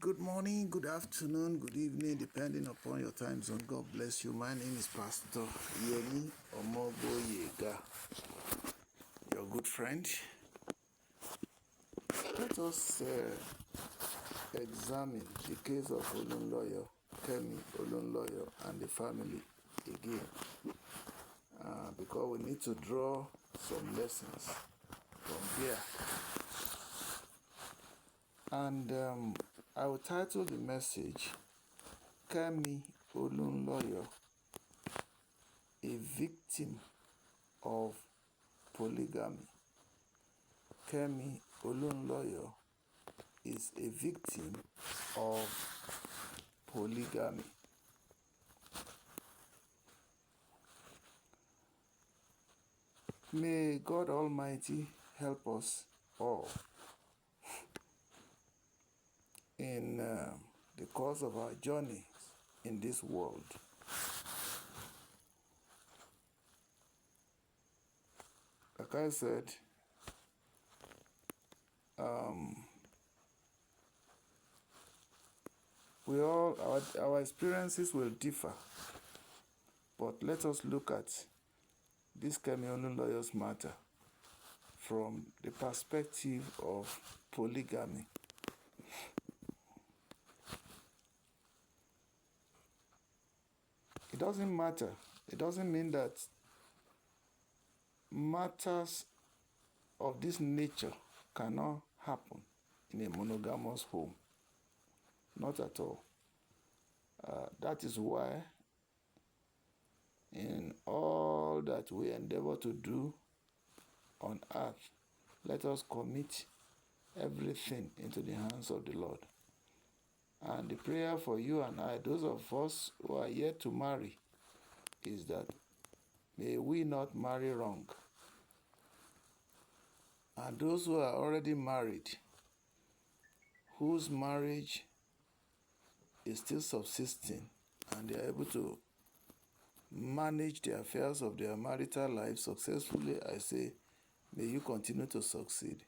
Good morning, good afternoon, good evening, depending upon your time zone. God bless you. My name is Pastor Yemi Omoboyega, your good friend. Let us examine the case of Olunloyo, Kemi Olunloyo, and the family again, because we need to draw some lessons from here. And I will title the message, Kemi Olunloyo, a victim of polygamy. Kemi Olunloyo is a victim of polygamy. May God Almighty help us all in the course of our journey in this world. Like I said, our experiences will differ, but let us look at this Kemi Olunloyo's matter from the perspective of polygamy. It doesn't matter. It doesn't mean that matters of this nature cannot happen in a monogamous home. Not at all. That is why in all that we endeavor to do on earth, let us commit everything into the hands of the Lord. And the prayer for you and I, those of us who are yet to marry, is that may we not marry wrong. And those who are already married, whose marriage is still subsisting, and they are able to manage the affairs of their marital life successfully, I say, may you continue to succeed.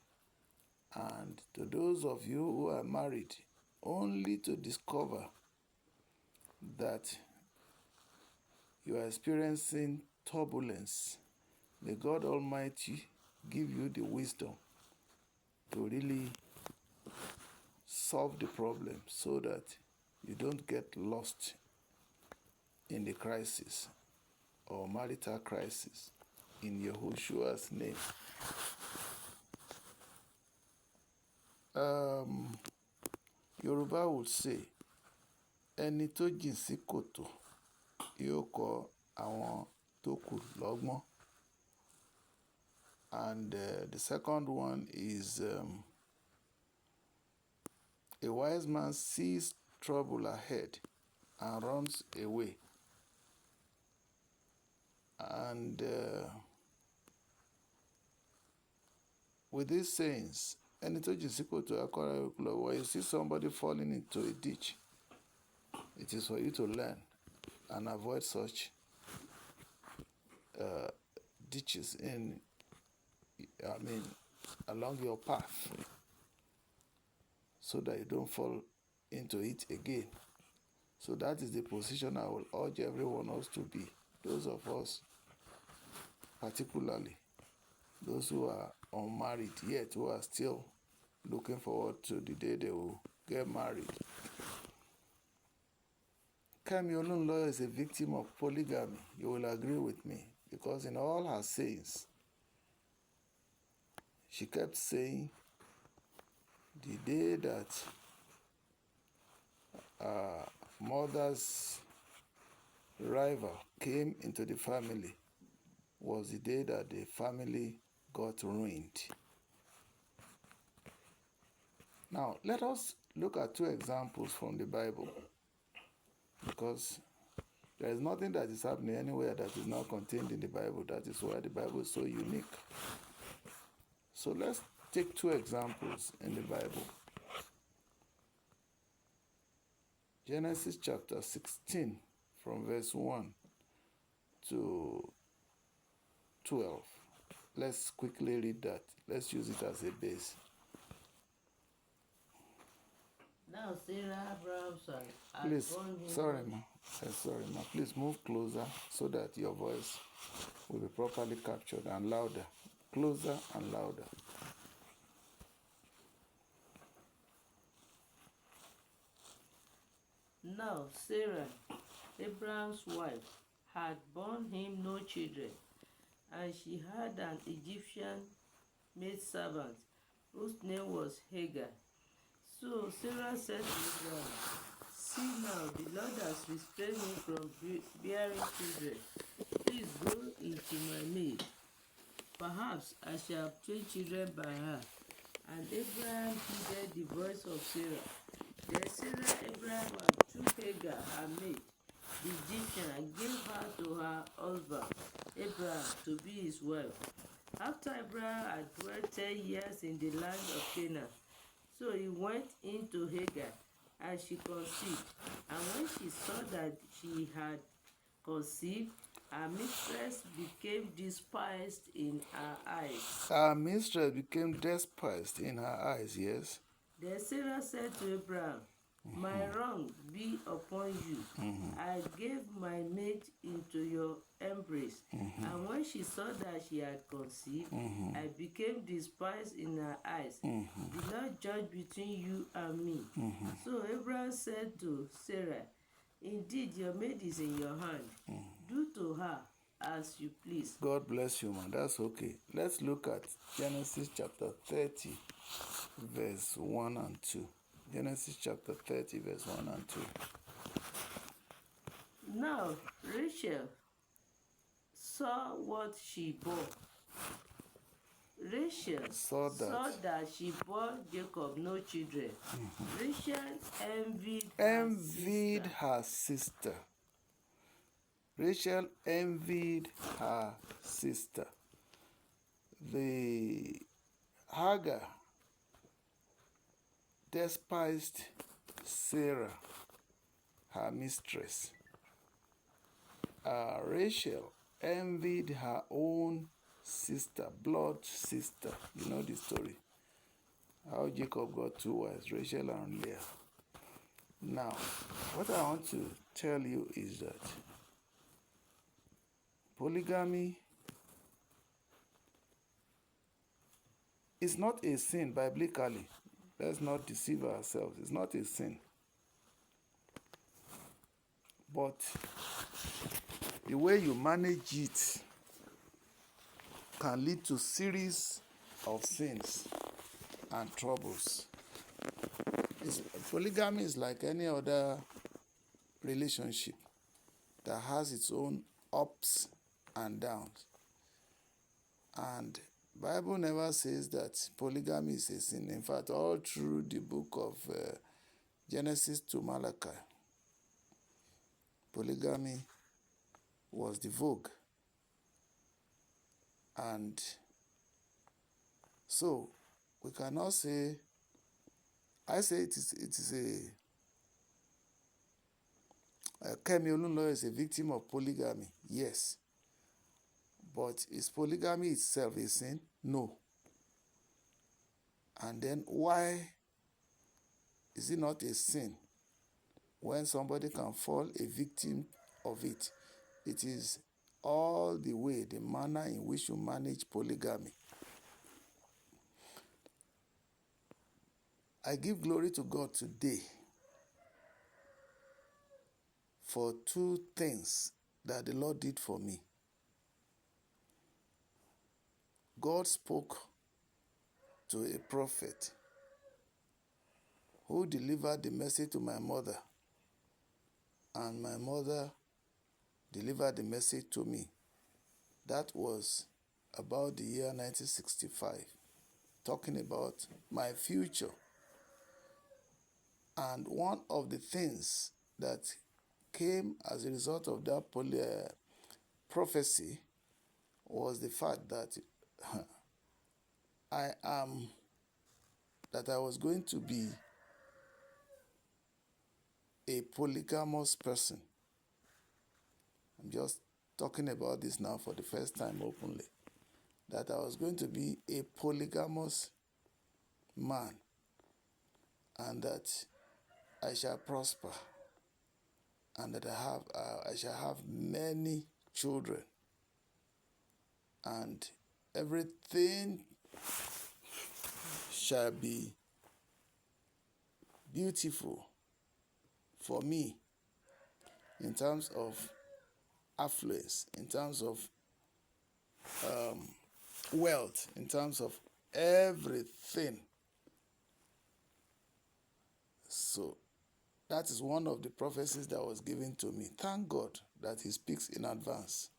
And to those of you who are married, only to discover that you are experiencing turbulence, may God Almighty give you the wisdom to really solve the problem so that you don't get lost in the crisis or marital crisis, in Yahushua's name. Yoruba would say, ẹni tó jìn sí kòtò yóò kọ́ àwọn tó kù lọ́gbọ́n. And the second one is, a wise man sees trouble ahead and runs away. And with these sayings, ẹni tó jìn sí kòtò akọ́ra ìkùlọ̀, when you see somebody falling into a ditch, it is for you to learn and avoid such ditches along your path, so that you don't fall into it again. So that is the position I will urge everyone else to be. Those of us, particularly those who are unmarried yet, who are still looking forward to the day they will get married. Kemi Olunloyo is a victim of polygamy. You will agree with me, because in all her sayings, she kept saying the day that mother's rival came into the family was the day that the family got ruined. Now, let us look at two examples from the Bible, because there is nothing that is happening anywhere that is not contained in the Bible. That is why the Bible is so unique. So let's take two examples in the Bible. Genesis chapter 16, from verse 1 to 12. Let's quickly read that. Let's use it as a base. Now Sarah, Abraham's wife, had Please, borne him. sorry, ma. Please move closer so that your voice will be properly captured and louder. Closer and louder. Now Sarah, Abraham's wife, had borne him no children, and she had an Egyptian maidservant whose name was Hagar. So Sarah said to Abraham, "See now, the Lord has restrained me from bearing children. Please go into my maid. Perhaps I shall obtain children by her." And Abraham heeded the voice of Sarah. Then Sarah, Abraham, took Hagar, her maid, the Egyptian, and gave her to her husband, Abraham, to be his wife. After Abraham had dwelt 10 years in the land of Canaan, so he went into Hagar, and she conceived. And when she saw that she had conceived, her mistress became despised in her eyes. Our mistress became despised in her eyes, yes? Then Sarah said to Abraham, "My wrong be upon you. I gave my maid into your embrace. And when she saw that she had conceived, I became despised in her eyes. The Lord judge between you and me." So Abraham said to Sarah, "Indeed, your maid is in your hand. Do to her as you please." God bless you, man. That's okay. Let's look at Genesis chapter 30, verse 1 and 2. Genesis chapter 30, verse 1 and 2. Now Rachel saw what she bore. Rachel saw that she bore Jacob no children. Rachel envied her sister. Rachel envied her sister. The Hagar despised Sarah, her mistress. Rachel envied her own sister, blood sister. You know the story. How Jacob got two wives, Rachel and Leah. Now, what I want to tell you is that polygamy is not a sin biblically. Let's not deceive ourselves. It's not a sin. But the way you manage it can lead to series of sins and troubles. Polygamy is like any other relationship that has its own ups and downs. And Bible never says that polygamy is a sin. In fact, all through the book of Genesis to Malachi, polygamy was the vogue. And so we cannot say, I say it is Kemi Olunloyo is a victim of polygamy. Yes. But is polygamy itself a sin? No. And then why is it not a sin when somebody can fall a victim of it? It is all the way, the manner in which you manage polygamy. I give glory to God today for two things that the Lord did for me. God spoke to a prophet who delivered the message to my mother, and my mother delivered the message to me. That was about the year 1965, talking about my future. And one of the things that came as a result of that prophecy was the fact that I was going to be a polygamous person. I'm just talking about this now for the first time openly. That I was going to be a polygamous man, and that I shall prosper, and that I shall have many children, and everything shall be beautiful for me in terms of affluence, in terms of wealth, in terms of everything. So that is one of the prophecies that was given to me. Thank God that he speaks in advance.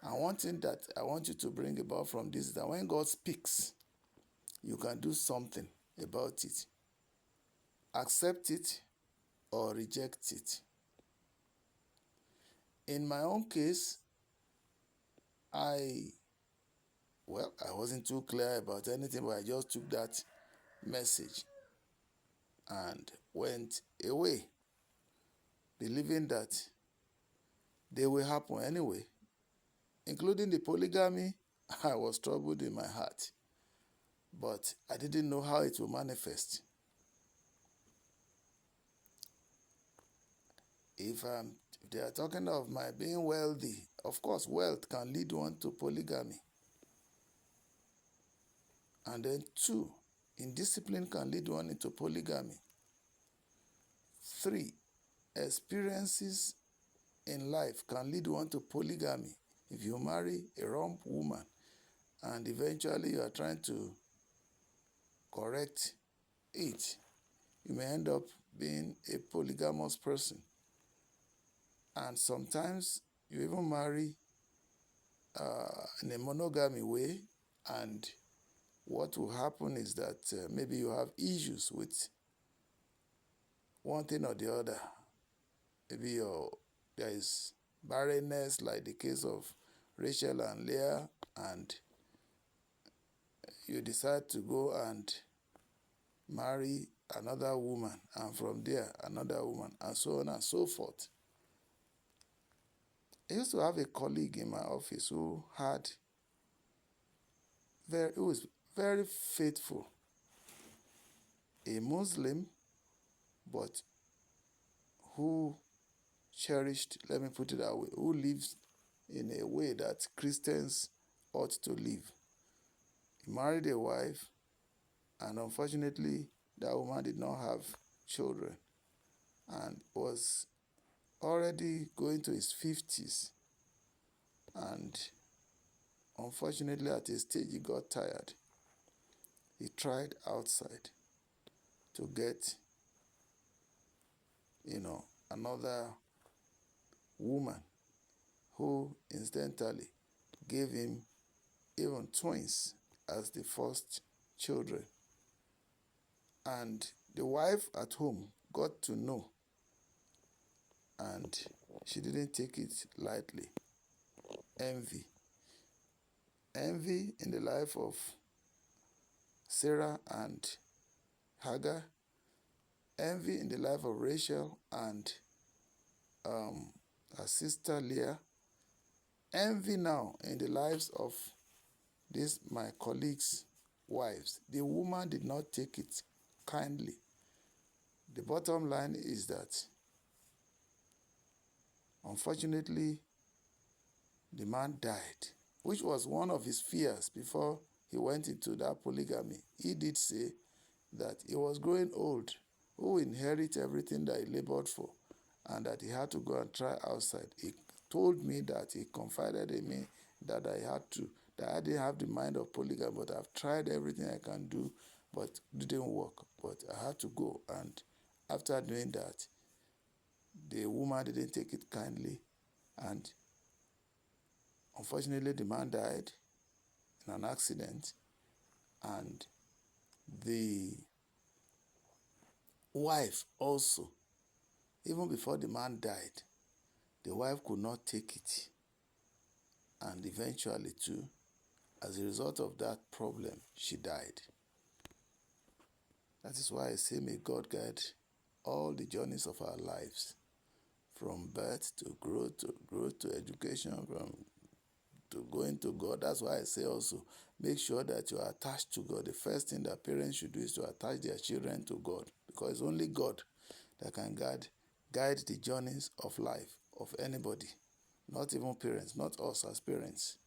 And one thing that I want you to bring about from this is that when God speaks, you can do something about it. Accept it or reject it. In my own case, I wasn't too clear about anything, but I just took that message and went away, believing that they will happen anyway. Including the polygamy, I was troubled in my heart, but I didn't know how it will manifest. If they are talking of my being wealthy, of course, wealth can lead one to polygamy. And then 2, indiscipline can lead one into polygamy. 3, experiences in life can lead one to polygamy. If you marry a wrong woman and eventually you are trying to correct it, you may end up being a polygamous person. And sometimes you even marry in a monogamy way, and what will happen is that maybe you have issues with one thing or the other. Maybe there is barrenness, like the case of Rachel and Leah, and you decide to go and marry another woman, and from there another woman, and so on and so forth. I used to have a colleague in my office who was very faithful, a Muslim, but who cherished, let me put it that way, who lives in a way that Christians ought to live. He married a wife, and unfortunately, that woman did not have children and was already going to his 50s. And unfortunately, at a stage, he got tired. He tried outside to get, another woman who incidentally gave him even twins as the first children. And the wife at home got to know, and she didn't take it lightly. Envy. Envy in the life of Sarah and Hagar. Envy in the life of Rachel and her sister Leah. Envy now in the lives of my colleagues' wives. The woman did not take it kindly. The bottom line is that, unfortunately, the man died, which was one of his fears before he went into that polygamy. He did say that he was growing old, who will inherit everything that he labored for, and that he had to go and try outside. He told me that he confided in me that I didn't have the mind of polygamy, but I've tried everything I can do, but it didn't work. But I had to go, and after doing that, the woman didn't take it kindly, and unfortunately, the man died in an accident, and the wife also, even before the man died, the wife could not take it. And eventually, too, as a result of that problem, she died. That is why I say, may God guide all the journeys of our lives, from birth to growth to education, to going to God. That's why I say also, make sure that you are attached to God. The first thing that parents should do is to attach their children to God, because it's only God that can guide the journeys of life of anybody, not even parents, not us as parents.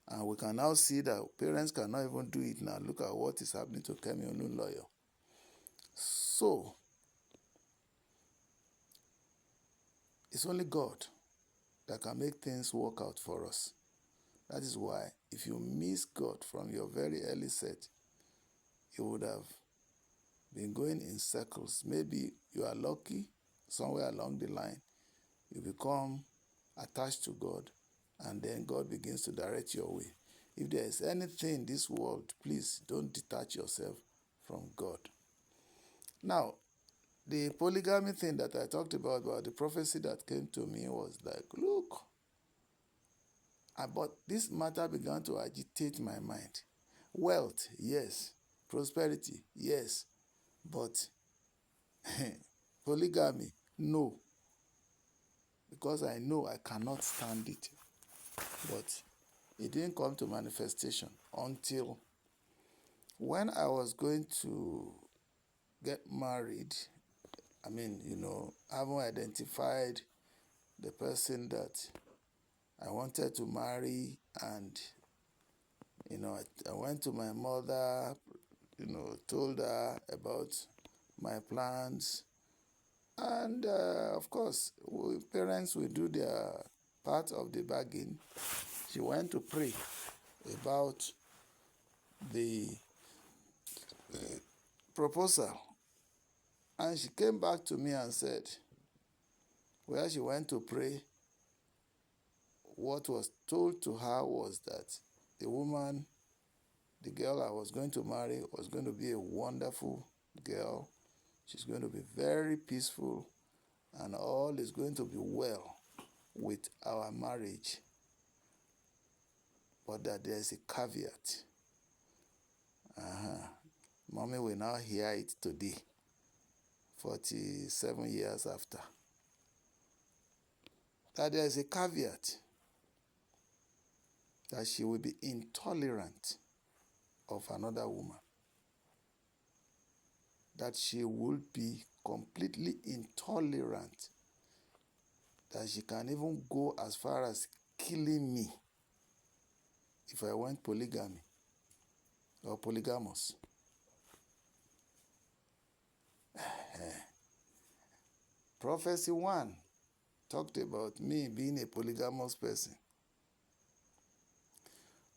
And we can now see that parents cannot even do it now. Look at what is happening to Kemi Olunloyo. So, it's only God that can make things work out for us. That is why if you miss God from your very early set, you would have been going in circles. Maybe you are lucky somewhere along the line. You become attached to God, and then God begins to direct your way. If there is anything in this world, please don't detach yourself from God. Now, the polygamy thing that I talked about the prophecy that came to me was like, look, but this matter began to agitate my mind. Wealth, yes. Prosperity, yes. But polygamy, no. Because I know I cannot stand it. But it didn't come to manifestation until when I was going to get married. Having identified the person that I wanted to marry, and I went to my mother, told her about my plans, and of course, parents will do their part of the bargain. She went to pray about the proposal, and she came back to me and said, where she went to pray, what was told to her was that the girl I was going to marry, was going to be a wonderful girl. She's going to be very peaceful, and all is going to be well with our marriage. But that there's a caveat. Mommy will now hear it today, 47 years after. That there's a caveat. That she will be intolerant of another woman. That she will be completely intolerant. That she can even go as far as killing me if I went polygamy or polygamous. Prophecy 1 talked about me being a polygamous person.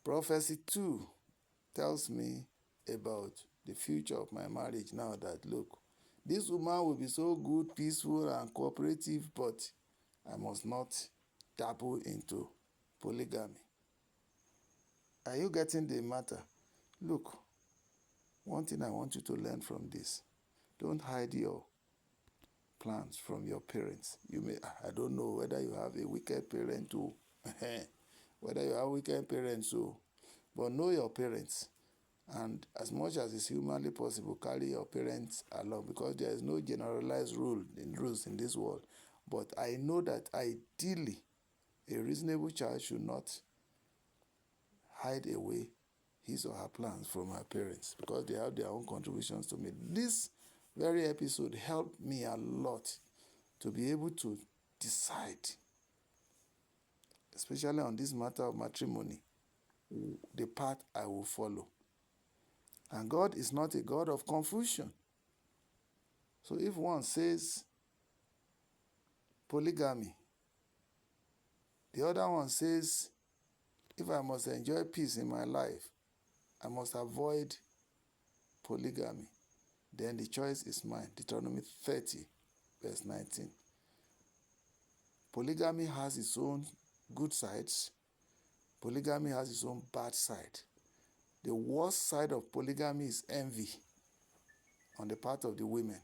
Prophecy 2 tells me about the future of my marriage now, that look, this woman will be so good, peaceful, and cooperative, but I must not dabble into polygamy. Are you getting the matter? Look, one thing I want you to learn from this: don't hide your plans from your parents. I don't know whether you have a wicked parent or whether you have wicked parents, but know your parents. And as much as is humanly possible, carry your parents along, because there is no generalized rules in this world. But I know that ideally, a reasonable child should not hide away his or her plans from her parents, because they have their own contributions to make. This very episode helped me a lot to be able to decide, especially on this matter of matrimony, the path I will follow. And God is not a God of confusion. So if one says polygamy, the other one says, if I must enjoy peace in my life, I must avoid polygamy, then the choice is mine. Deuteronomy 30, verse 19. Polygamy has its own good sides. Polygamy has its own bad side. The worst side of polygamy is envy on the part of the women.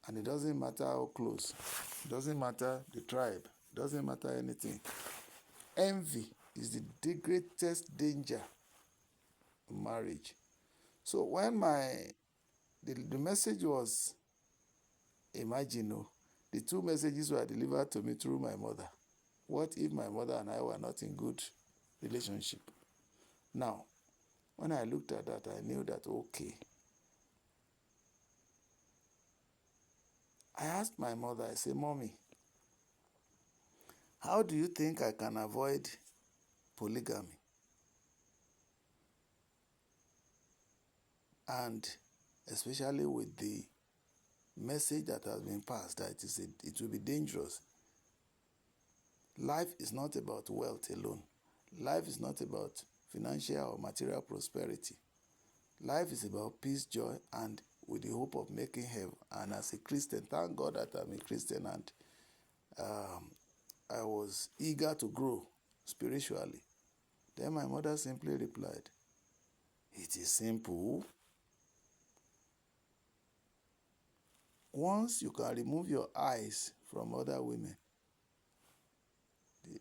And it doesn't matter how close. It doesn't matter the tribe. It doesn't matter anything. Envy is the greatest danger in marriage. So when the message was, imagine, the two messages were delivered to me through my mother. What if my mother and I were not in good relationship? Now, when I looked at that, I knew that, okay, I asked my mother, I said, Mommy, how do you think I can avoid polygamy? And especially with the message that has been passed that it will be dangerous. Life is not about wealth alone. Life is not about financial or material prosperity. Life is about peace, joy, and with the hope of making heaven. And as a Christian, thank God that I'm a Christian, and I was eager to grow spiritually. Then my mother simply replied, it is simple. Once you can remove your eyes from other women,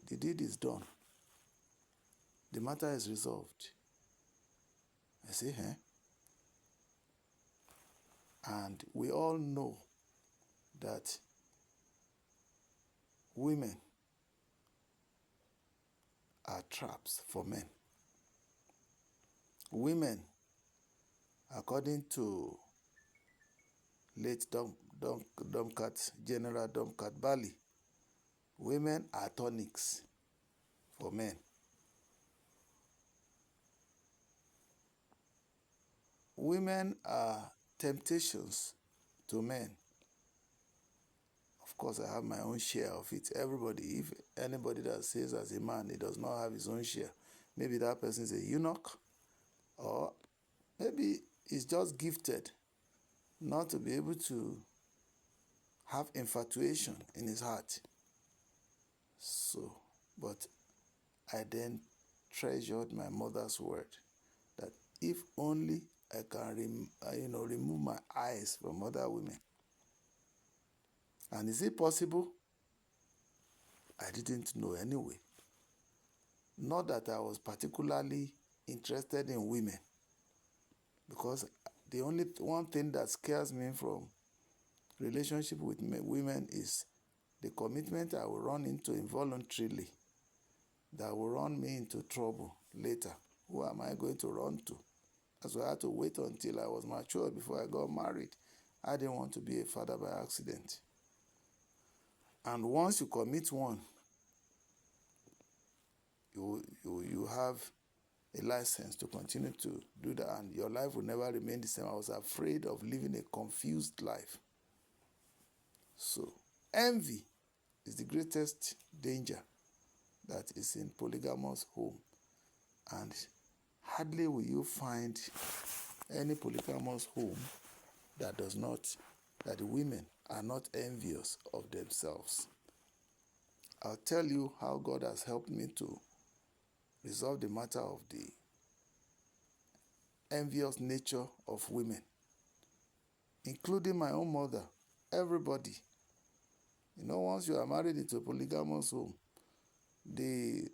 the deed is done. The matter is resolved. I say, eh? And we all know that women are traps for men. Women, according to late General Domcat Bali, women are tonics for men. Women are temptations to men. Of course, I have my own share of it. Everybody, if anybody that says as a man he does not have his own share, maybe that person is a eunuch, or maybe he's just gifted not to be able to have infatuation in his heart. So, but I then treasured my mother's word that if only I can remove my eyes from other women. And is it possible? I didn't know anyway. Not that I was particularly interested in women, because the only one thing that scares me from relationship with women is the commitment I will run into involuntarily that will run me into trouble later. Who am I going to run to? That's why I had to wait until I was mature before I got married. I didn't want to be a father by accident. And once you commit one, you have a license to continue to do that, and your life will never remain the same. I was afraid of living a confused life. So, envy is the greatest danger that is in polygamous home. And hardly will you find any polygamous home that the women are not envious of themselves. I'll tell you how God has helped me to resolve the matter of the envious nature of women, including my own mother, everybody. Once you are married into a polygamous home, the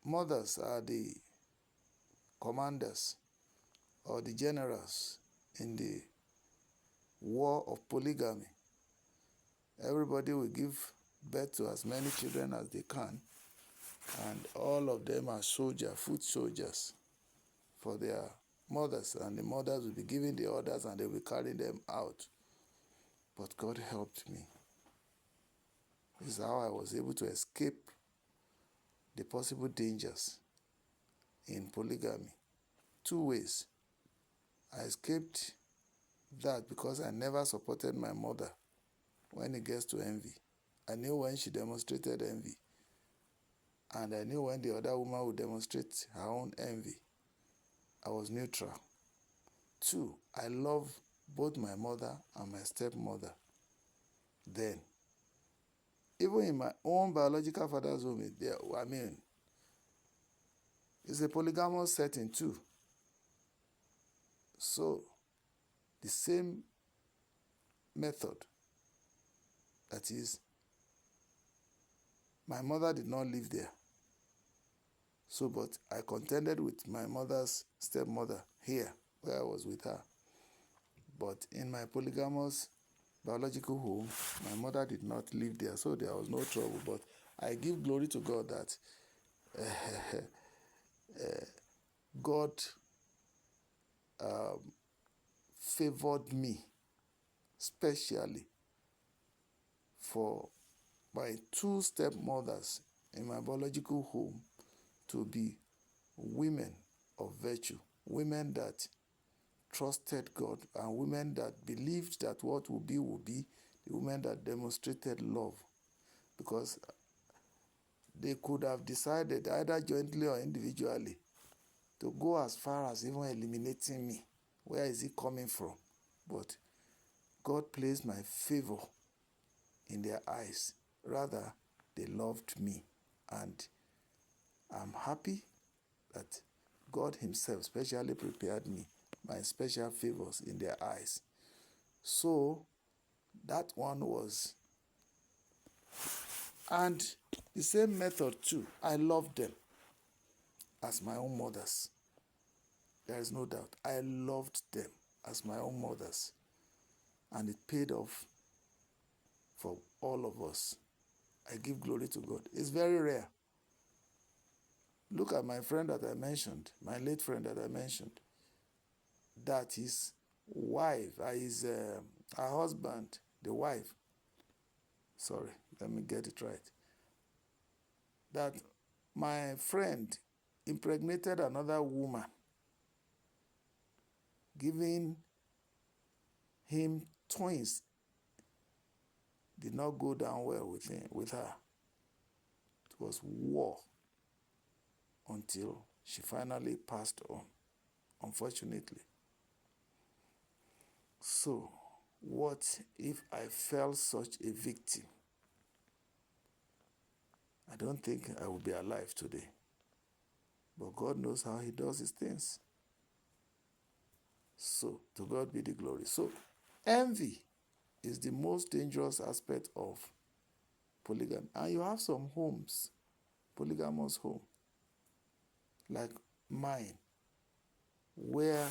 mothers are the commanders or the generals in the war of polygamy. Everybody will give birth to as many children as they can, and all of them are foot soldiers for their mothers, and the mothers will be giving the orders and they will be carrying them out. But God helped me. This is how I was able to escape the possible dangers in polygamy. 2 ways. I escaped that because I never supported my mother when it gets to envy. I knew when she demonstrated envy, and I knew when the other woman would demonstrate her own envy. I was neutral. 2, I love both my mother and my stepmother. Then, even in my own biological father's home, it's a polygamous setting too. So, the same method, that is, my mother did not live there. So, but I contended with my mother's stepmother here, where I was with her. But in my polygamous biological home, my mother did not live there, so there was no trouble. But I give glory to God that God favored me specially for my two stepmothers in my biological home to be women of virtue, women that trusted God, and women that believed that what will be, the women that demonstrated love. Because they could have decided, either jointly or individually, to go as far as even eliminating me. Where is it coming from? But God placed my favor in their eyes. Rather, they loved me. And I'm happy that God himself specially prepared me my special favors in their eyes. So that one was. And the same method too. I loved them as my own mothers. There is no doubt. I loved them as my own mothers. And it paid off for all of us. I give glory to God. It's very rare. Look at my friend that I mentioned, my late friend that I mentioned, that his wife, her husband, the wife, sorry, let me get it right, that my friend impregnated another woman, giving him twins, did not go down well with her. It was war until she finally passed on, unfortunately. So, what if I fell such a victim? I don't think I would be alive today. But God knows how he does his things. So, to God be the glory. So, envy is the most dangerous aspect of polygamy. And you have some homes, polygamous home, like mine, where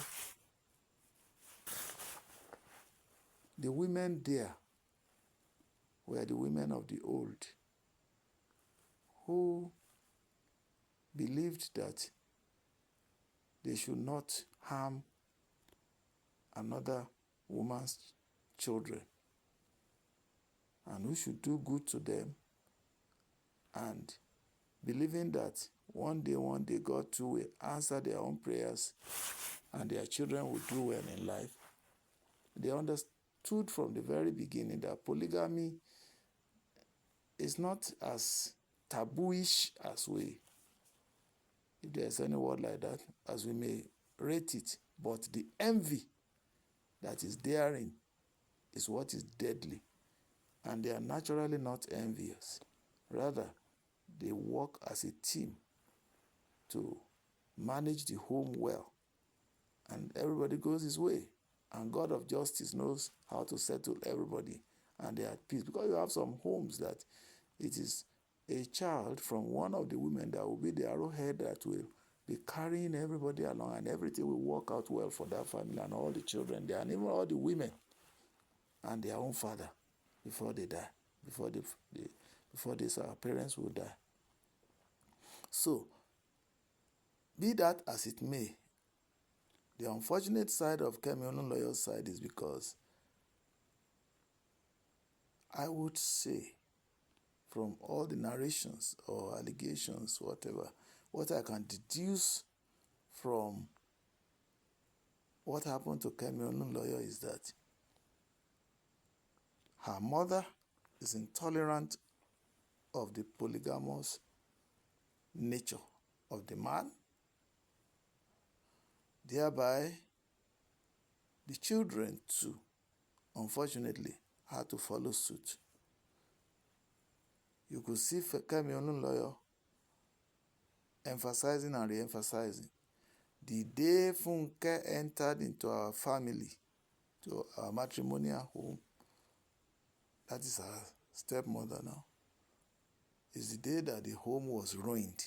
the women there were the women of the old who believed that they should not harm another woman's children, and who should do good to them, and believing that one day God too will answer their own prayers and their children will do well in life. They understood from the very beginning that polygamy is not as tabooish as if there's any word like that, as we may rate it, but the envy that is therein is what is deadly. And they are naturally not envious. Rather, they work as a team to manage the home well. And everybody goes his way. And God of justice knows how to settle everybody. And they are at peace. Because you have some homes that it is a child from one of the women that will be the arrowhead that will be carrying everybody along, and everything will work out well for that family and all the children there, and even all the women and their own father before they die, before this our parents will die. So, be that as it may, the unfortunate side of Kemi Olunloyo's side is because I would say, from all the narrations or allegations, whatever, what I can deduce from what happened to Kemi Olunloyo is that her mother is intolerant of the polygamous nature of the man. Thereby, the children too, unfortunately, had to follow suit. You could see Kemi Olunloyo emphasizing and re-emphasizing. The day Funke entered into our family, to our matrimonial home, that is our stepmother now, is the day that the home was ruined.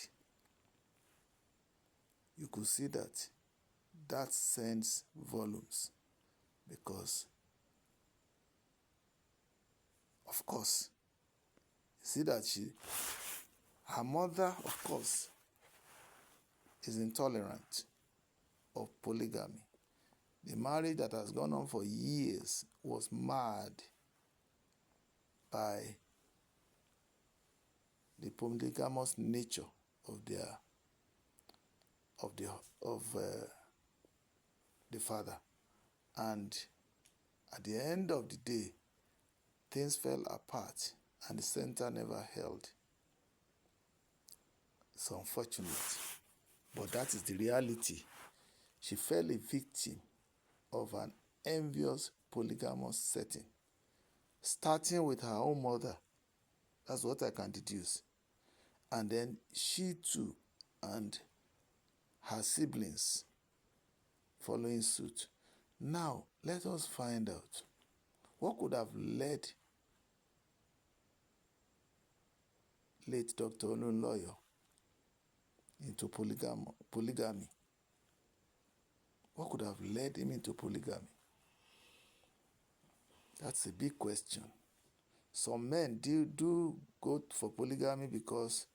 You could see that sends volumes, because, of course, see that her mother, of course, is intolerant of polygamy. The marriage that has gone on for years was marred by the polygamous nature of the father. And at the end of the day, things fell apart and the center never held. It's unfortunate, but that is the reality. She fell a victim of an envious polygamous setting, starting with her own mother. That's what I can deduce. And then she too and her siblings following suit. Now, let us find out what could have led late Dr. Olunloyo into polygamy. What could have led him into polygamy? That's a big question. Some men do go for polygamy because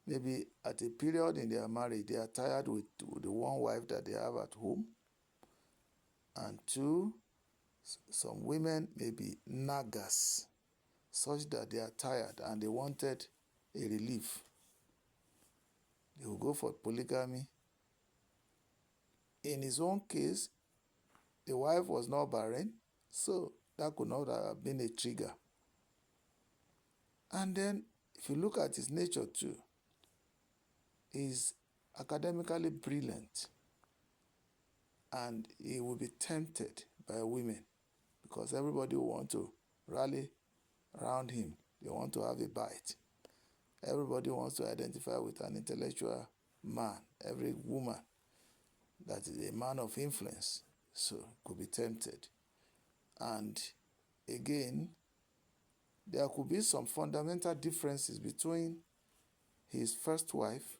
maybe at a period in their marriage, they are tired with the one wife that they have at home. And two, some women may be naggers, such that they are tired and they wanted a relief. They will go for polygamy. In his own case, the wife was not barren, so that could not have been a trigger. And then, if you look at his nature too, he's academically brilliant and he will be tempted by women because everybody will want to rally around him. They want to have a bite. Everybody wants to identify with an intellectual man, every woman that is a man of influence, so could be tempted. And again, there could be some fundamental differences between his first wife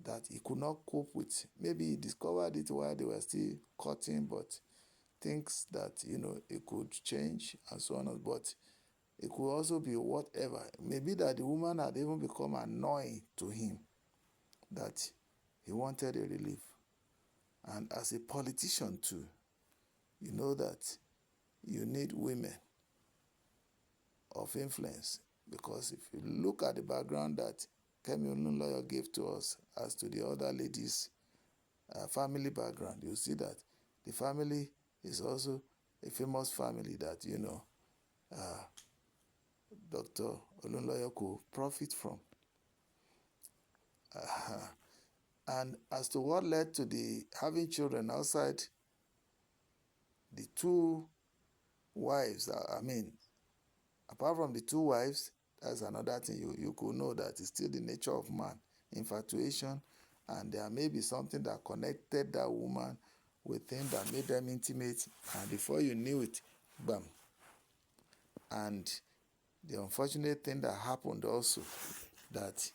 that he could not cope with. Maybe he discovered it while they were still courting, but thinks that, it could change and so on. But it could also be whatever. Maybe that the woman had even become annoying to him, that he wanted a relief. And as a politician too, you know that you need women of influence, because if you look at the background that Kemi Olunloyo gave to us as to the other ladies' family background, you see that the family is also a famous family that, Dr. Olunloyo could profit from. And as to what led to the having children outside the two wives, apart from the two wives, that's another thing you could know, that it's still the nature of man, infatuation, and there may be something that connected that woman with him that made them intimate, and before you knew it, bam. And the unfortunate thing that happened also, that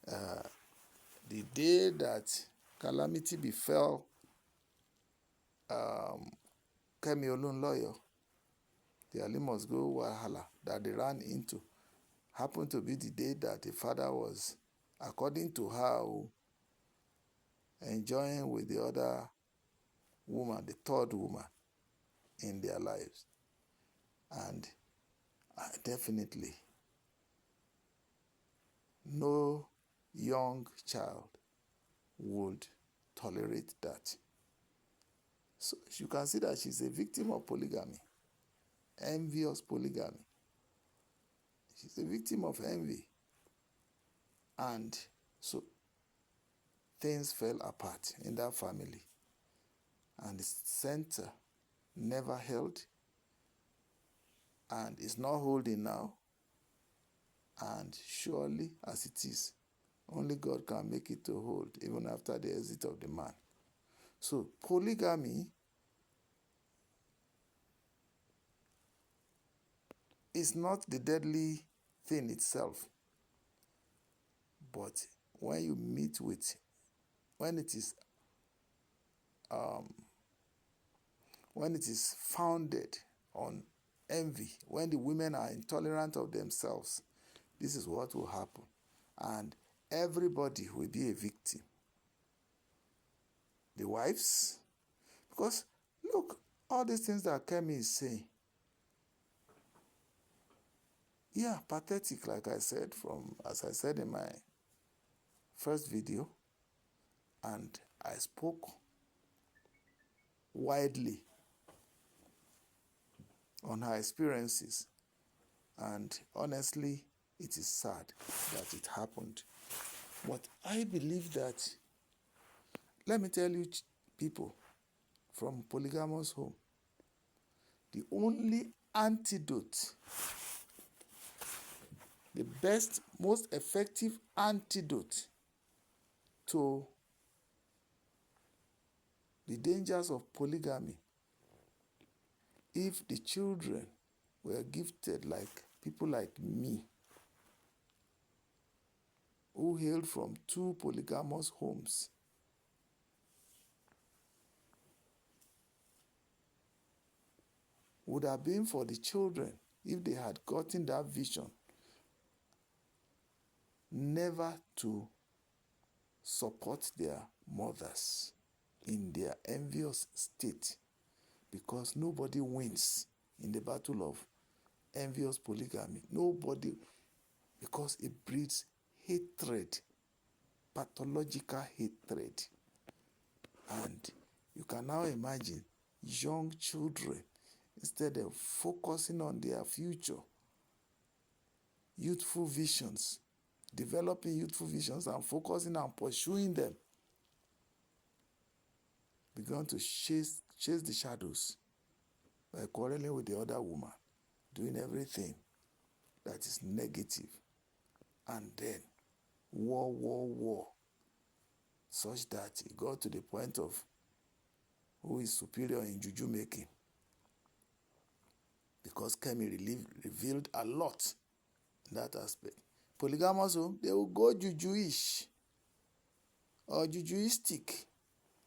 the day that calamity befell Kemi Olunloyo, the Ali must go Wahala that they ran into, happened to be the day that the father was, according to her, enjoying with the other woman, the third woman in their lives. And definitely, no young child would tolerate that. So you can see that she's a victim of polygamy, envious polygamy. She's a victim of envy. And so things fell apart in that family. And the center never held and is not holding now. And surely as it is, only God can make it to hold even after the exit of the man. So polygamy is not the deadly thing itself, but when you meet with, when it is founded on envy, when the women are intolerant of themselves, this is what will happen. And everybody will be a victim. The wives, because look, all these things that Kemi is saying, Yeah, pathetic, like I said, as I said in my first video, and I spoke widely on her experiences, and honestly, it is sad that it happened. But I believe that, let me tell you, people from polygamous home, the only antidote, the best, most effective antidote to the dangers of polygamy, if the children were gifted like people like me, who hailed from two polygamous homes, would have been for the children, if they had gotten that vision, never to support their mothers in their envious state, because nobody wins in the battle of envious polygamy. Nobody, because it breeds hatred, pathological hatred. And you can now imagine young children, instead of focusing on their future, youthful visions, developing youthful visions and focusing on pursuing them, began to chase the shadows by quarreling with the other woman, doing everything that is negative, and then war, such that it got to the point of who is superior in juju making, because Kemi revealed a lot in that aspect. Polygamous home, they will go jujuish or jujuistic.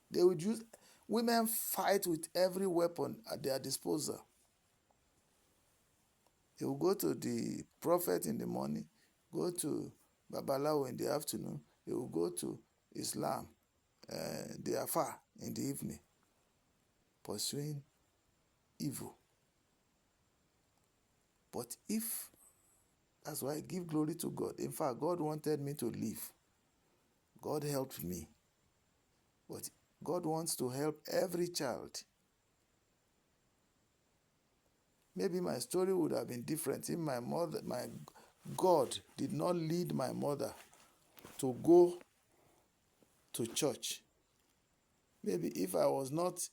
They would use, women fight with every weapon at their disposal. They will go to the prophet in the morning, go to Babalawo in the afternoon, they will go to Islam, the Afar in the evening, pursuing evil. But if, that's why I give glory to God. In fact, God wanted me to live. God helped me. But God wants to help every child. Maybe my story would have been different if my God did not lead my mother to go to church. Maybe if I was not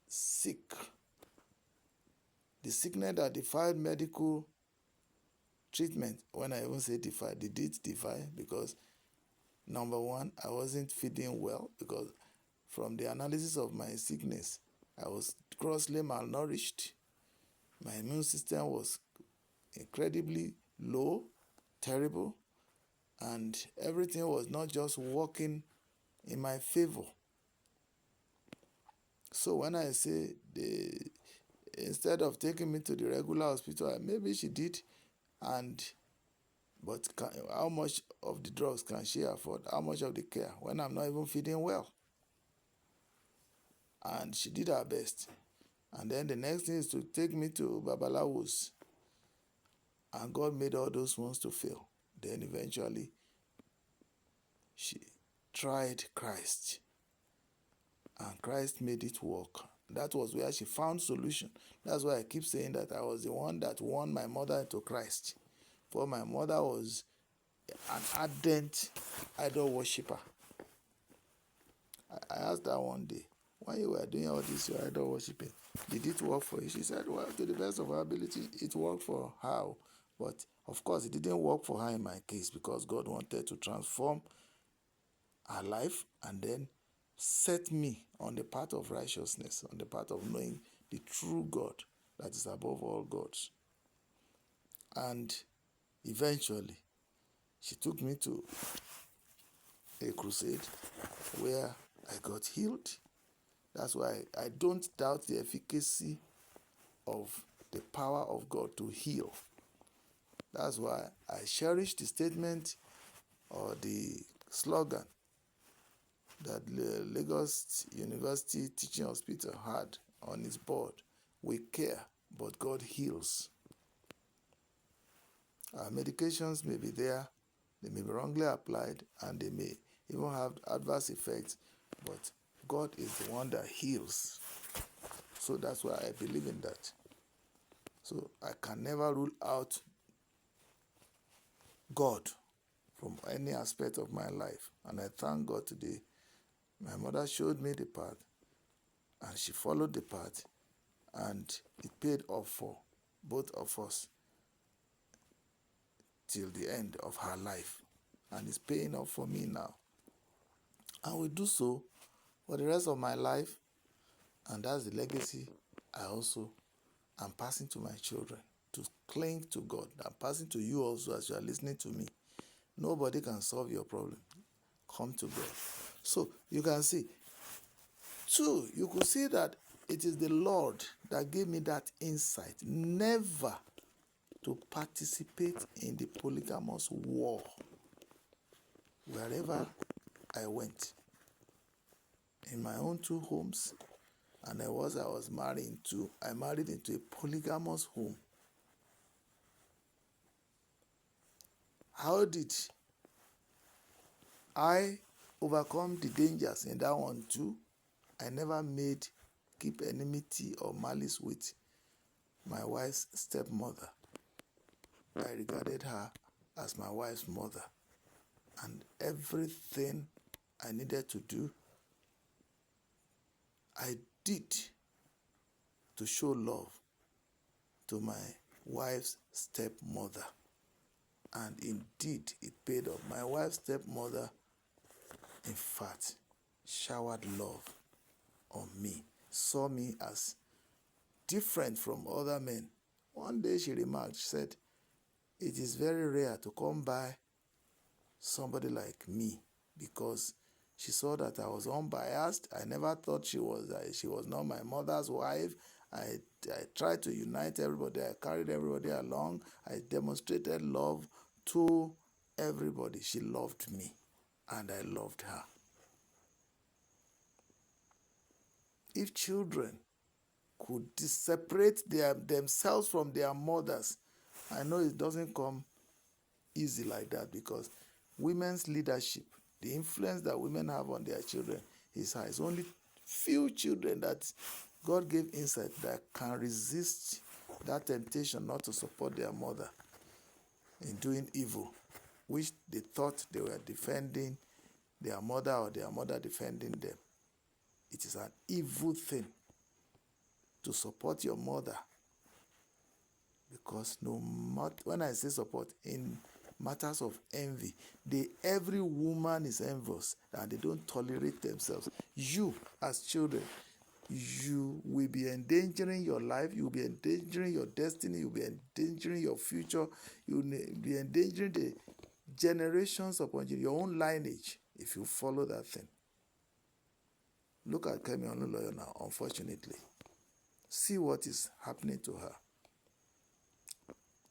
sick, the sickness that defied medical treatment, when I even say defy, they did defy, because number one, I wasn't feeding well, because from the analysis of my sickness, I was grossly malnourished. My immune system was incredibly low, terrible, and everything was not just working in my favor. So when I say instead of taking me to the regular hospital, maybe she did, but how much of the drugs can she afford? How much of the care when I'm not even feeding well? And she did her best. And then the next thing is to take me to Babalawos. And God made all those ones to fail. Then eventually, she tried Christ. And Christ made it work. That was where she found solution. That's why I keep saying that I was the one that won my mother into Christ. For my mother was an ardent idol worshipper. I asked her one day, when you were doing all this, your idol worshiping, did it work for you? She said, well, to the best of her ability, it worked for her. But of course, it didn't work for her in my case, because God wanted to transform her life and then set me on the path of righteousness, on the path of knowing the true God that is above all gods. And eventually, she took me to a crusade where I got healed. That's why I don't doubt the efficacy of the power of God to heal. That's why I cherish the statement or the slogan that the Lagos University Teaching Hospital had on its board: we care, but God heals. Medications may be there, they may be wrongly applied, and they may even have adverse effects, but God is the one that heals. So that's why I believe in that. So I can never rule out God from any aspect of my life. And I thank God today. My mother showed me the path, and she followed the path, and it paid off for both of us till the end of her life. And it's paying off for me now. And will do so for the rest of my life. And that's the legacy I also am passing to my children, to cling to God. I'm passing to you also as you are listening to me. Nobody can solve your problem. Come to God. So you can see. Two, you could see that it is the Lord that gave me that insight never to participate in the polygamous war wherever I went. In my own two homes, and I was married into, I married into a polygamous home. How did I overcome the dangers in that one too? I never keep enmity or malice with my wife's stepmother. I regarded her as my wife's mother. And everything I needed to do, I did to show love to my wife's stepmother. And indeed, it paid off. My wife's stepmother, in fact, showered love on me, saw me as different from other men. One day she remarked, she said, it is very rare to come by somebody like me, because she saw that I was unbiased. I never thought she was not my mother's wife. I tried to unite everybody. I carried everybody along. I demonstrated love to everybody. She loved me, and I loved her. If children could separate themselves from their mothers, I know it doesn't come easy like that, because women's leadership, the influence that women have on their children is high. It's only few children that God gave insight that can resist that temptation not to support their mother in doing evil, which they thought they were defending their mother or their mother defending them. It is an evil thing to support your mother, because when I say support, in matters of envy, every woman is envious and they don't tolerate themselves. You, as children, you will be endangering your life, you will be endangering your destiny, you will be endangering your future, you will be endangering the generations upon you, your own lineage, if you follow that thing. Look at Kemi Olunloyo now, unfortunately. See what is happening to her.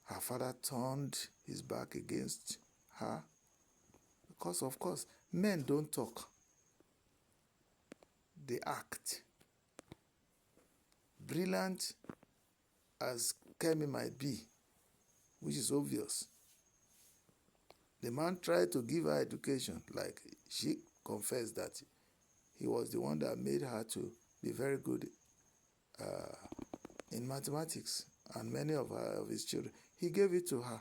Her father turned his back against her because, of course, men don't talk. They act. Brilliant as Kemi might be, which is obvious, the man tried to give her education, like she confessed that he was the one that made her to be very good in mathematics, and many of his children. He gave it to her.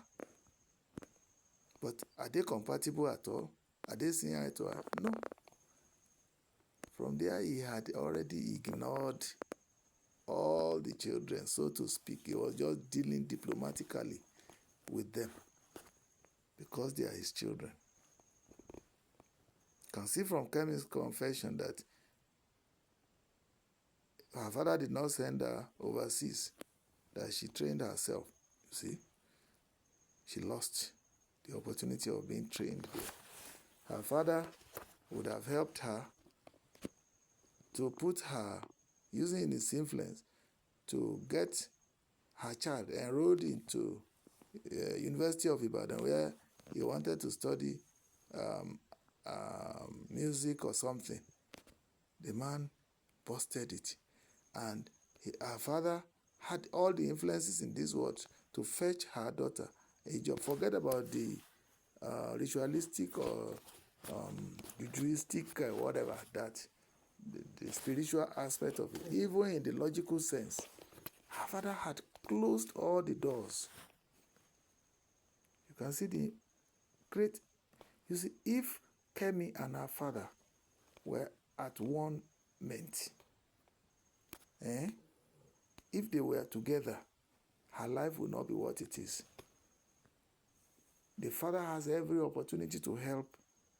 But are they compatible at all? Are they seeing eye to eye? No. From there, he had already ignored all the children, so to speak. He was just dealing diplomatically with them because they are his children. You can see from Kemi's confession that her father did not send her overseas, that she trained herself. You see, she lost the opportunity of being trained there. Her father would have helped her to put her, using his influence, to get her child enrolled into University of Ibadan, where he wanted to study music or something. The man busted it. And her father had all the influences in this world to fetch her daughter a job. Forget about the ritualistic or Judaistic whatever, that the spiritual aspect of it. Even in the logical sense, her father had closed all the doors. You can see the great, you see, if Kemi and her father were at one ment, if they were together, her life would not be what it is. The father has every opportunity to help,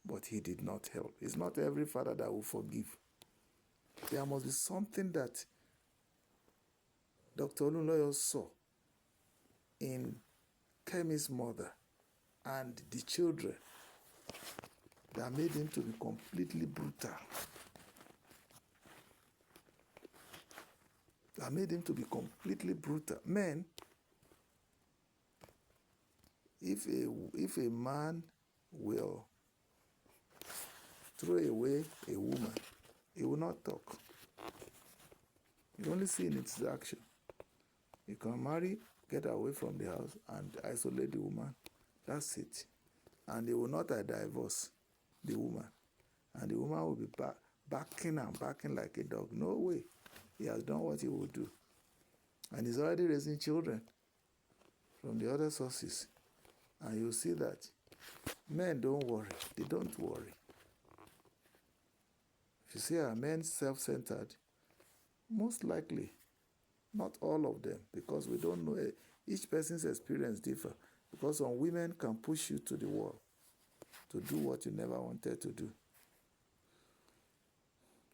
but he did not help. It's not every father that will forgive. There must be something that Dr. Olunloyo saw in Kemi's mother and the children that made him to be completely brutal. That made him to be completely brutal. Men, if a man will throw away a woman, he will not talk. You only see in its action. You can marry, get away from the house, and isolate the woman. That's it. And he will not divorce the woman. And the woman will be backing and backing like a dog. No way. He has done what he would do. And he's already raising children from the other sources. And you'll see that men don't worry. They don't worry. If you see are men self-centered, most likely, not all of them, because we don't know, each person's experience differ. Because some women can push you to the wall to do what you never wanted to do.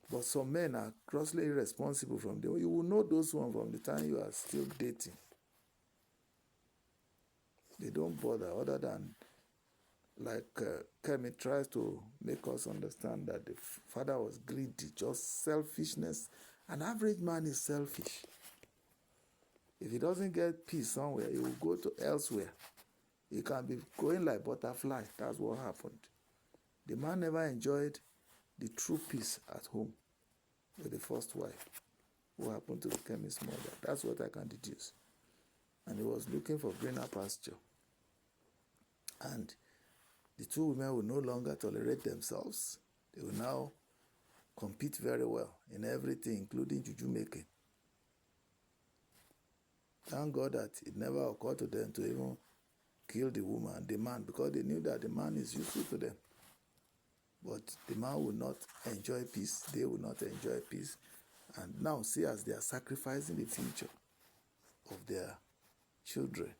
But some men are grossly irresponsible from the, you will know those ones from the time you are still dating. They don't bother, other than, like Kemi tries to make us understand that the father was greedy, just selfishness. An average man is selfish. If he doesn't get peace somewhere, he will go to elsewhere. He can be going like butterfly. That's what happened. The man never enjoyed the true peace at home with the first wife, who happened to be Kemi's mother. That's what I can deduce. And he was looking for greener pasture. And the two women will no longer tolerate themselves. They will now compete very well in everything, including juju making. Thank God that it never occurred to them to even kill the woman, the man, because they knew that the man is useful to them. But the man will not enjoy peace. They will not enjoy peace. And now see, as they are sacrificing the future of their children.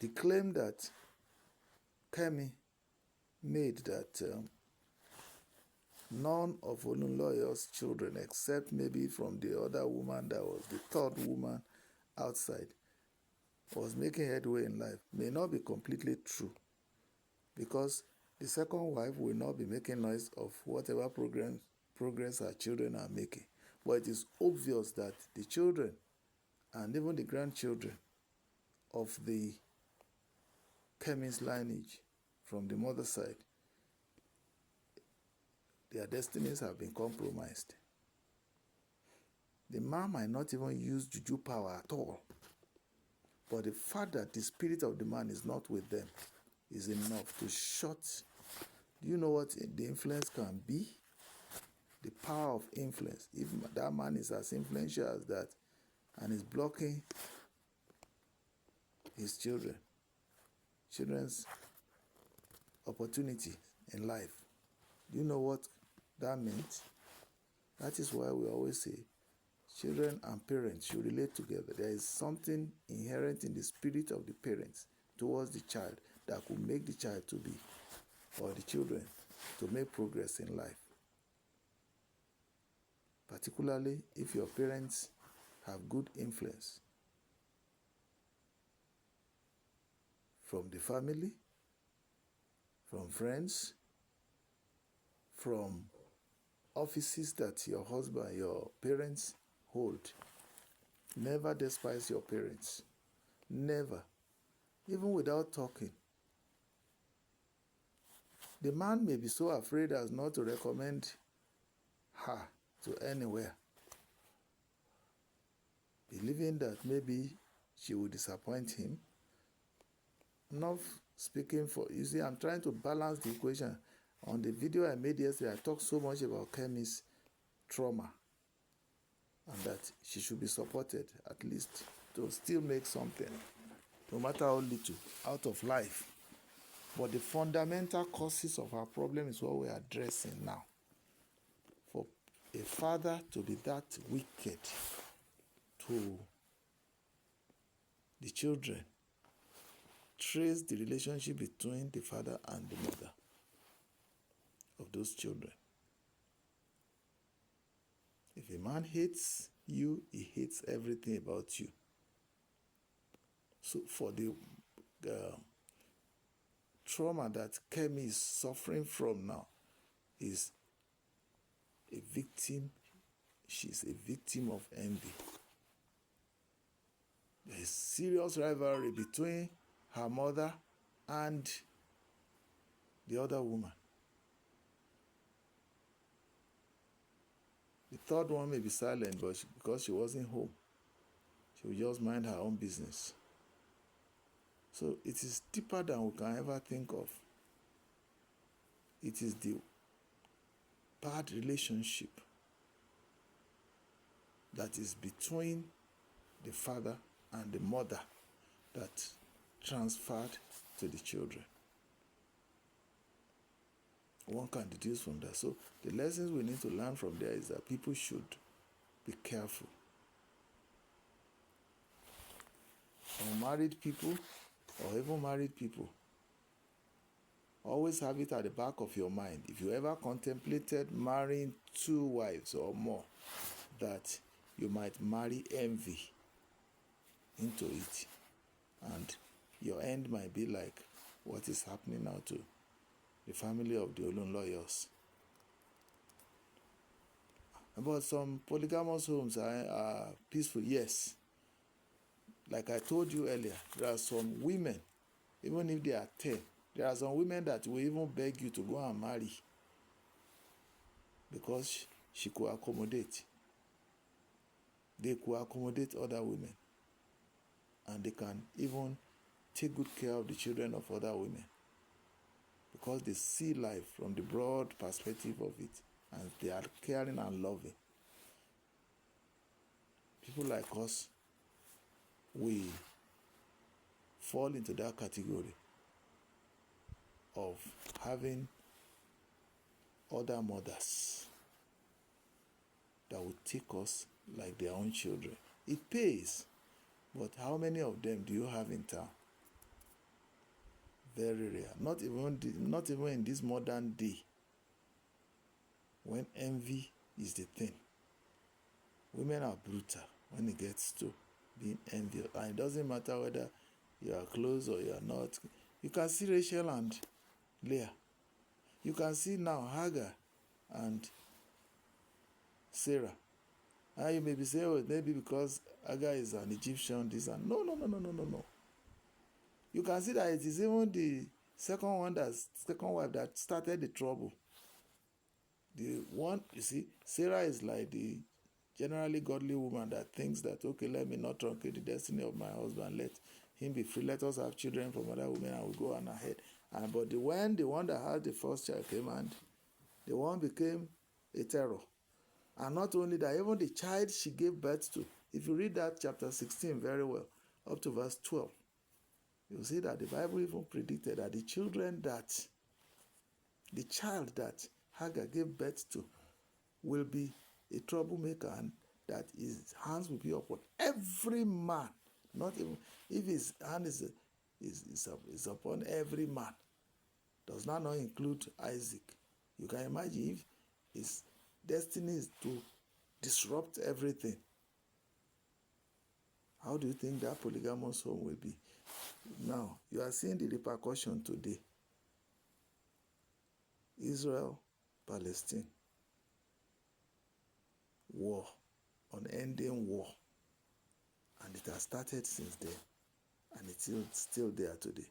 The claim that Kemi made that none of Olunloyo's children, except maybe from the other woman that was the third woman outside, was making headway in life, may not be completely true. Because the second wife will not be making noise of whatever progress her children are making. But it is obvious that the children and even the grandchildren of the Kemi's lineage from the mother's side, their destinies have been compromised. The man might not even use juju power at all. But the fact that the spirit of the man is not with them is enough to shut. Do you know what the influence can be? The power of influence. If that man is as influential as that and is blocking his children's opportunity in life, do you know what that means? That is why we always say children and parents should relate together. There is something inherent in the spirit of the parents towards the child that could make the child to be, or the children, to make progress in life. Particularly if your parents have good influence from the family, from friends, from offices that your husband, your parents hold. Never despise your parents. Never. Even without talking. The man may be so afraid as not to recommend her to anywhere. believing that maybe she will disappoint him. Not speaking for, you see, I'm trying to balance the equation. On the video I made yesterday, I talked so much about Kemi's trauma and that she should be supported at least to still make something, no matter how little, out of life. But the fundamental causes of our problem is what we are addressing now. For a father to be that wicked to the children, trace the relationship between the father and the mother of those children. If a man hates you, he hates everything about you. So for the trauma that Kemi is suffering from now is a victim. She's a victim of envy. There is serious rivalry between her mother and the other woman. The third one may be silent, but because she wasn't home, she will just mind her own business. So it is deeper than we can ever think of. It is the bad relationship that is between the father and the mother that transferred to the children. One can deduce from that. So the lessons we need to learn from there is that people should be careful. Unmarried people or even married people, always have it at the back of your mind. If you ever contemplated marrying 2 wives or more, that you might marry envy into it. And your end might be like what is happening now to the family of the Olunloyos. But some polygamous homes are peaceful, yes. Like I told you earlier, there are some women, even if they are 10, there are some women that will even beg you to go and marry because she could accommodate. They could accommodate other women. And they can even take good care of the children of other women because they see life from the broad perspective of it and they are caring and loving. People like us, we fall into that category of having other mothers that will take us like their own children. It pays, but how many of them do you have in town? Very rare. Not even in this modern day when envy is the thing. Women are brutal when it gets to being envious. And it doesn't matter whether you are close or you are not. You can see Rachel and Leah. You can see now Hagar and Sarah. And you may be saying, oh, maybe because Hagar is an Egyptian, this and no. You can see that it is even the second wife that started the trouble. The one, you see, Sarah is like the generally godly woman that thinks that, okay, let me not truncate the destiny of my husband, let him be free, let us have children from other women and we'll go on ahead. But when the one that had the first child came and the one became a terror. And not only that, even the child she gave birth to, if you read that chapter 16 very well, up to verse 12, you'll see that the Bible even predicted that the child that Hagar gave birth to will be a troublemaker and that his hands will be upon every man, not even if his hand is upon every man. Does not include Isaac. You can imagine if his destiny is to disrupt everything. How do you think that polygamous home will be? Now, you are seeing the repercussion today. Israel, Palestine, war, unending war. And it has started since then. And it's still there today.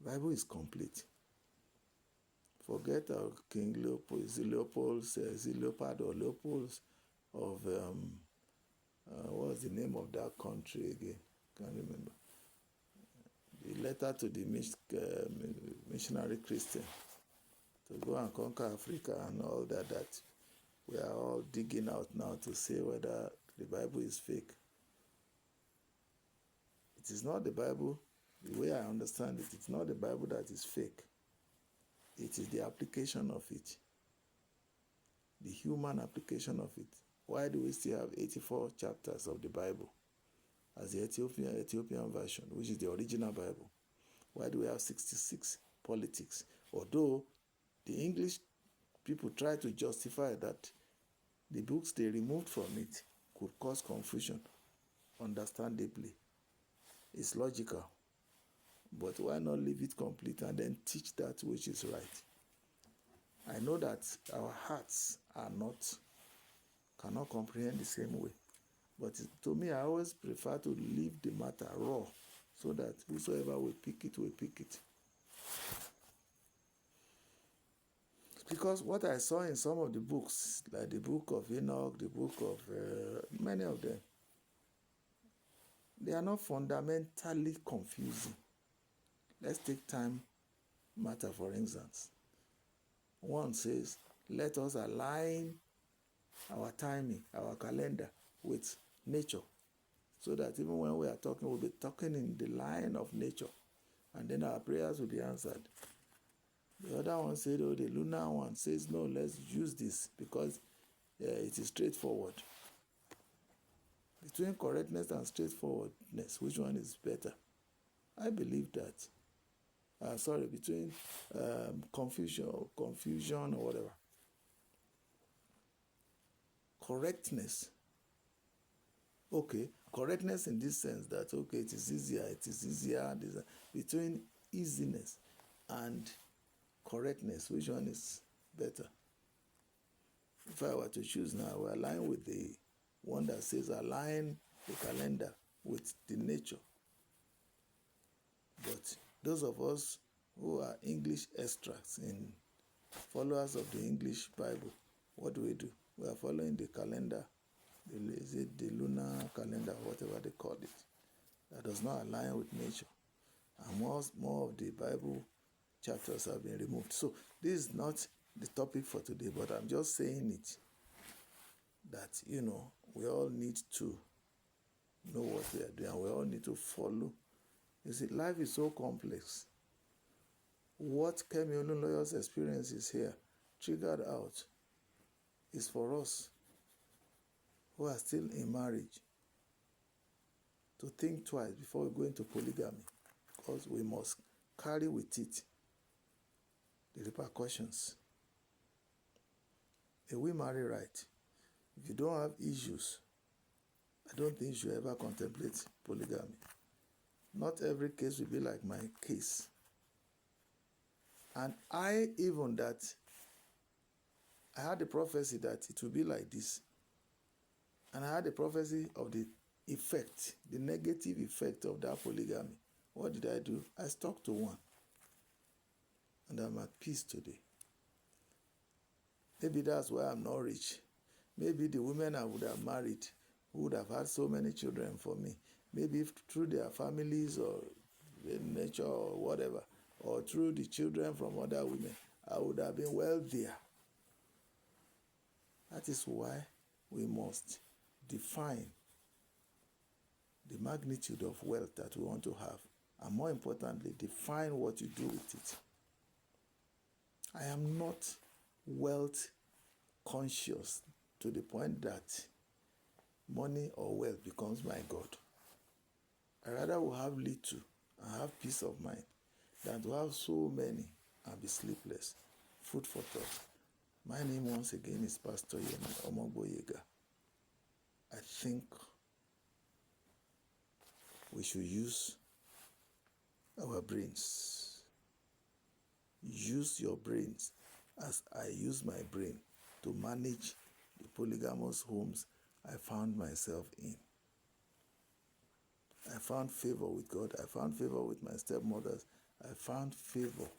The Bible is complete. Forget our King Leopold of what was the name of that country again? Can't remember. The letter to the missionary Christian to go and conquer Africa and all that we are all digging out now to say whether the Bible is fake. It is not the Bible, the way I understand it, it's not the Bible that is fake. It is the application of it, the human application of it. Why do we still have 84 chapters of the Bible as the Ethiopian version, which is the original Bible? Why do we have 66 politics? Although the English people try to justify that the books they removed from it could cause confusion, understandably. It's logical. But why not leave it complete and then teach that which is right? I know that our hearts cannot comprehend the same way. But to me, I always prefer to leave the matter raw so that whosoever will pick it will pick it. Because what I saw in some of the books, like the book of Enoch, the book of many of them, they are not fundamentally confusing. Let's take time matter, for instance. One says, let us align our timing, our calendar with nature, so that even when we are talking, we'll be talking in the line of nature, and then our prayers will be answered. The other one said, oh, the lunar one says, no, let's use this because it is straightforward. Between correctness and straightforwardness, which one is better? I believe that. Between confusion or whatever. Correctness. Okay, correctness in this sense that, okay, it is easier. Between easiness and correctness, which one is better? If I were to choose now, I will align with the one that says align the calendar with the nature. But those of us who are English extracts and followers of the English Bible, what do? We are following the calendar, the lunar calendar, whatever they call it, that does not align with nature. And more of the Bible chapters have been removed. So this is not the topic for today, but I'm just saying it, that, we all need to know what we are doing. We all need to follow. You see, life is so complex. What Kemi Olunloyo's experience is here, triggered out, is for us who are still in marriage to think twice before we go into polygamy, because we must carry with it the repercussions. If we marry right, if you don't have issues, I don't think you should ever contemplate polygamy. Not every case will be like my case. And I had the prophecy that it will be like this. And I had the prophecy of the effect, the negative effect of that polygamy. What did I do? I stuck to one. And I'm at peace today. Maybe that's why I'm not rich. Maybe the women I would have married would have had so many children for me. Maybe if through their families or nature or whatever, or through the children from other women, I would have been wealthier. That is why we must define the magnitude of wealth that we want to have. And more importantly, define what you do with it. I am not wealth conscious to the point that money or wealth becomes my God. I rather will have little and have peace of mind than to have so many and be sleepless. Food for thought. My name once again is Pastor Yemi Omogboyega. I think we should use our brains. Use your brains as I use my brain to manage the polygamous homes I found myself in. I found favor with God. I found favor with my stepmothers. I found favor.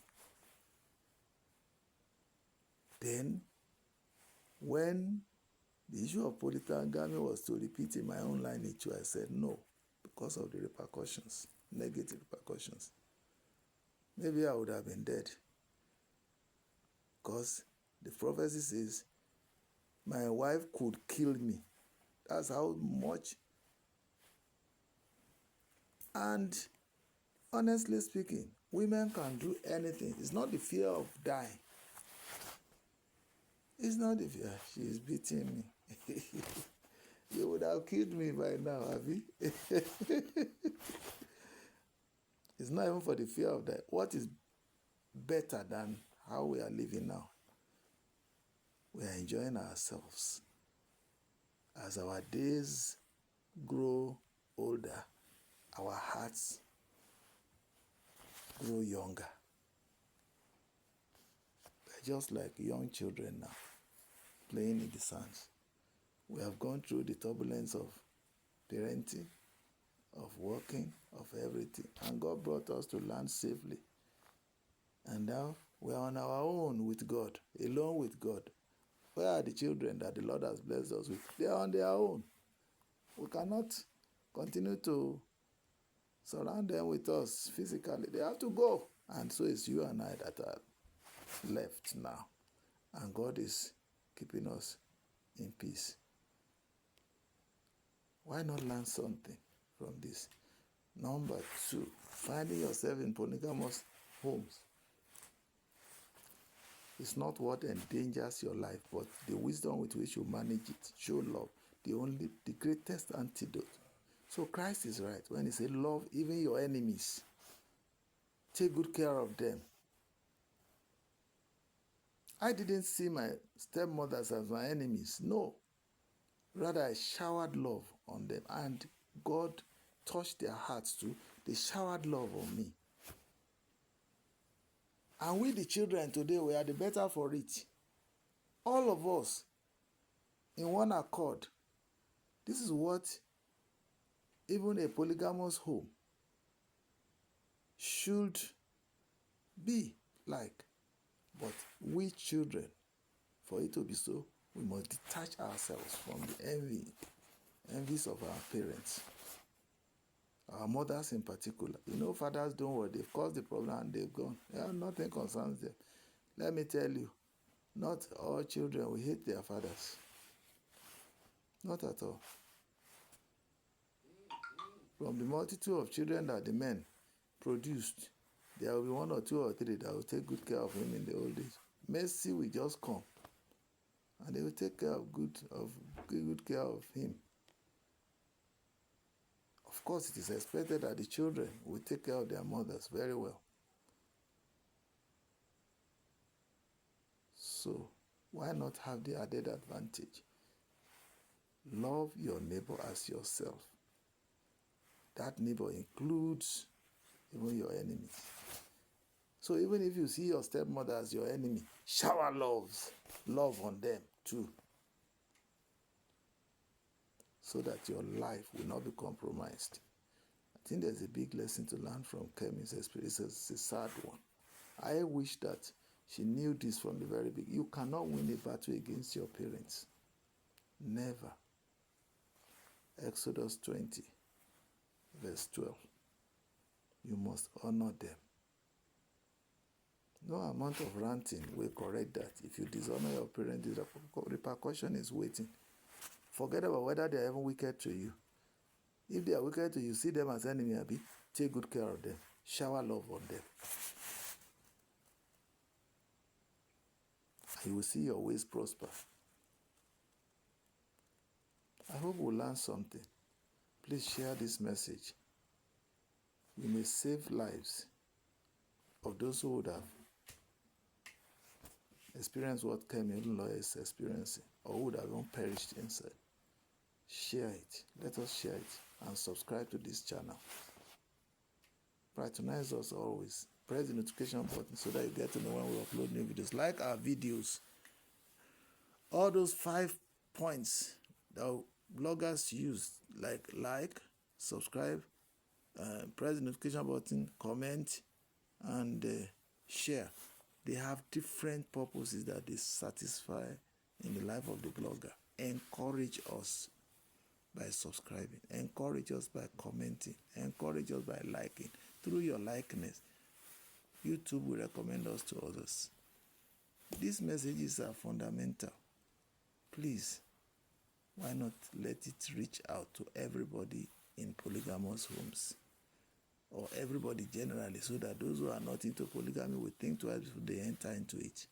Then, when The issue of polygamy was to repeat in my own lineage too. I said no because of the repercussions, negative repercussions. Maybe I would have been dead because the prophecy says my wife could kill me. That's how much. And honestly speaking, women can do anything. It's not the fear of dying. It's not the fear. She is beating me. You would have killed me by now, have you? It's not even for the fear of that. What is better than how we are living now? We are enjoying ourselves. As our days grow older, our hearts grow younger. We're just like young children now, playing in the sands. We have gone through the turbulence of parenting, of working, of everything. And God brought us to land safely. And now we're on our own with God, alone with God. Where are the children that the Lord has blessed us with? They are on their own. We cannot continue to surround them with us physically. They have to go. And so it's you and I that are left now. And God is keeping us in peace. Why not learn something from this? Number 2, finding yourself in polygamous homes is not what endangers your life, but the wisdom with which you manage it. Show love, the greatest antidote. So Christ is right when he said, love even your enemies. Take good care of them. I didn't see my stepmothers as my enemies. No. Rather, I showered love on them, and God touched their hearts too. They showered love on me. And we, the children today, we are the better for it. All of us, in one accord. This is what even a polygamous home should be like. But we children, for it to be so, we must detach ourselves from the envies of our parents. Our mothers in particular. You know, fathers don't worry. They've caused the problem and they've gone. Yeah, nothing concerns them. Let me tell you, not all children will hate their fathers. Not at all. From the multitude of children that the men produced, there will be 1 or 2 or 3 that will take good care of him in the old days. Mercy will just come, and they will take care of good care of him. Of course, it is expected that the children will take care of their mothers very well. So, why not have the added advantage? Love your neighbor as yourself. That neighbor includes even your enemies. So even if you see your stepmother as your enemy, shower love on them too, so that your life will not be compromised. I think there's a big lesson to learn from Kemi's experience. It's a sad one. I wish that she knew this from the very beginning. You cannot win a battle against your parents. Never. Exodus 20, verse 12. You must honor them. No amount of ranting will correct that. If you dishonor your parents, the repercussion is waiting. Forget about whether they are even wicked to you. If they are wicked to you, see them as enemy, Abi. Take good care of them. Shower love on them. And you will see your ways prosper. I hope we'll learn something. Please share this message. You may save lives of those who would have experienced what Kemi Olunloyo is experiencing, or would have even perished inside. Share it. Let us share it and subscribe to this channel. Patronize us always. Press the notification button so that you get to know when we upload new videos. Like our videos. All those 5 points that bloggers use, like, subscribe, press the notification button, comment, and share. They have different purposes that they satisfy in the life of the blogger. encourage us by subscribing, encourage us by commenting, encourage us by liking. Through your likeness, YouTube will recommend us to others. These messages are fundamental. Please, why not let it reach out to everybody in polygamous homes, or everybody generally, so that those who are not into polygamy will think twice before they enter into it.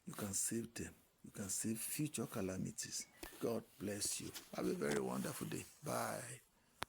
You can save them. You can save future calamities. God bless you. Have a very wonderful day. Bye.